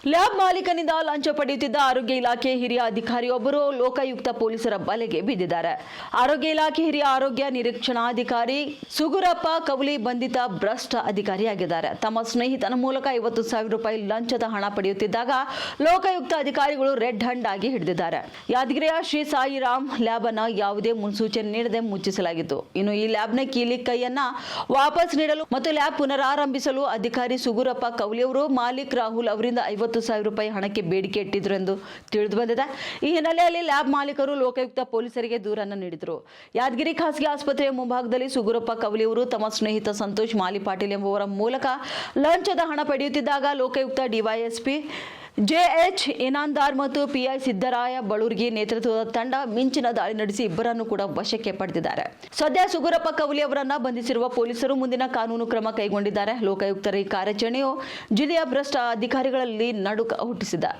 Lab ಮಾಲೀಕನಿಂದ ಲಂಚ ಪಡೆಯುತ್ತಿದ್ದ ಆರೋಗ್ಯ ಇಲಾಖೆ ಹಿರಿಯ ಅಧಿಕಾರಿಯೊಬ್ಬರು ಲೋಕಾಯುಕ್ತ ಪೊಲೀಸರ ಬಲೆಗೆ ಬಿದ್ದಿದ್ದಾರೆ. ಆರೋಗ್ಯ ಇಲಾಖೆ ಹಿರಿಯ ಆರೋಗ್ಯ ನಿರೀಕ್ಷಣಾಧಿಕಾರಿ ಸುಗುರಪ್ಪ ಕೌಲಿ ಬಂಧಿತ ಭ್ರಷ್ಟ ಅಧಿಕಾರಿಯಾಗಿದ್ದಾರೆ. ತಮ್ಮ ಸ್ನೇಹಿತನ ಮೂಲಕ 50,000 ರೂಪಾಯಿ ಲಂಚದ ಹಣ ಪಡೆಯುತ್ತಿದ್ದಾಗ ಲೋಕಾಯುಕ್ತ ಅಧಿಕಾರಿಗಳು ರೆಡ್ ಹ್ಯಾಂಡ್ ಆಗಿ ಹಿಡಿದಿದ್ದಾರೆ. ಯಾದಗಿರಿಯ ಶ್ರೀ ಸಾಯಿರಾಮ್ ಲ್ಯಾಬ್ ಅನ್ನು ಯಾವುದೇ ಮುನ್ಸೂಚನೆ ನೀಡದೆ ಮುಚ್ಚಿಸಲಾಗಿತ್ತು. ಇನ್ನು ಈ ಲ್ಯಾಬ್ನ ಕೀಲಿ ಕೈಯನ್ನ ವಾಪಸ್ ನೀಡಲು ಮತ್ತು ಲ್ಯಾಬ್ ಪುನರಾರಂಭಿಸಲು ಅಧಿಕಾರಿ ಸುಗುರಪ್ಪ ಕೌಲಿ ಅವರು ಮಾಲೀಕ್ ರಾಹುಲ್ ಅವರಿಂದ 50,000 ರೂಪಾಯಿ ಹಣಕ್ಕೆ ಬೇಡಿಕೆ ಇಟ್ಟಿದ್ರು ಎಂದು ತಿಳಿದು ಬಂದಿದೆ. ಈ ಹಿನ್ನೆಲೆಯಲ್ಲಿ ಲ್ಯಾಬ್ ಮಾಲೀಕರು ಲೋಕಾಯುಕ್ತ ಪೊಲೀಸರಿಗೆ ದೂರನ್ನು ನೀಡಿದರು. ಯಾದಗಿರಿ ಖಾಸಗಿ ಆಸ್ಪತ್ರೆಯ ಮುಂಭಾಗದಲ್ಲಿ ಸುಗುರಪ್ಪ ಕವಲಿ ಅವರು ತಮ್ಮ ಸ್ನೇಹಿತ ಸಂತೋಷ್ ಮಾಲಿ ಪಾಟೀಲ್ ಎಂಬುವರ ಮೂಲಕ ಲಂಚದ ಹಣ ಪಡೆಯುತ್ತಿದ್ದಾಗ ಲೋಕಾಯುಕ್ತ ಡಿವೈಎಸ್ಪಿ ಜೆಎಚ್ ಇನಾಂದಾರ್ ಮತ್ತು ಪಿಐ ಸಿದ್ದರಾಯ ಬಳುರ್ಗಿ ನೇತೃತ್ವದ ತಂಡ ಮಿಂಚಿನ ದಾಳಿ ನಡೆಸಿ ಇಬ್ಬರನ್ನು ಕೂಡ ವಶಕ್ಕೆ ಪಡೆದಿದ್ದಾರೆ. ಸದ್ಯ ಸುಗುರಪ್ಪ ಕವಲಿ ಅವರನ್ನ ಬಂಧಿಸಿರುವ ಪೊಲೀಸರು ಮುಂದಿನ ಕಾನೂನು ಕ್ರಮ ಕೈಗೊಂಡಿದ್ದಾರೆ. ಲೋಕಾಯುಕ್ತರ ಈ ಕಾರ್ಯಾಚರಣೆಯು ಜಿಲ್ಲೆಯ ಭ್ರಷ್ಟ ಅಧಿಕಾರಿಗಳಲ್ಲಿ ನಡುಕ ಹುಟ್ಟಿಸಿದೆ.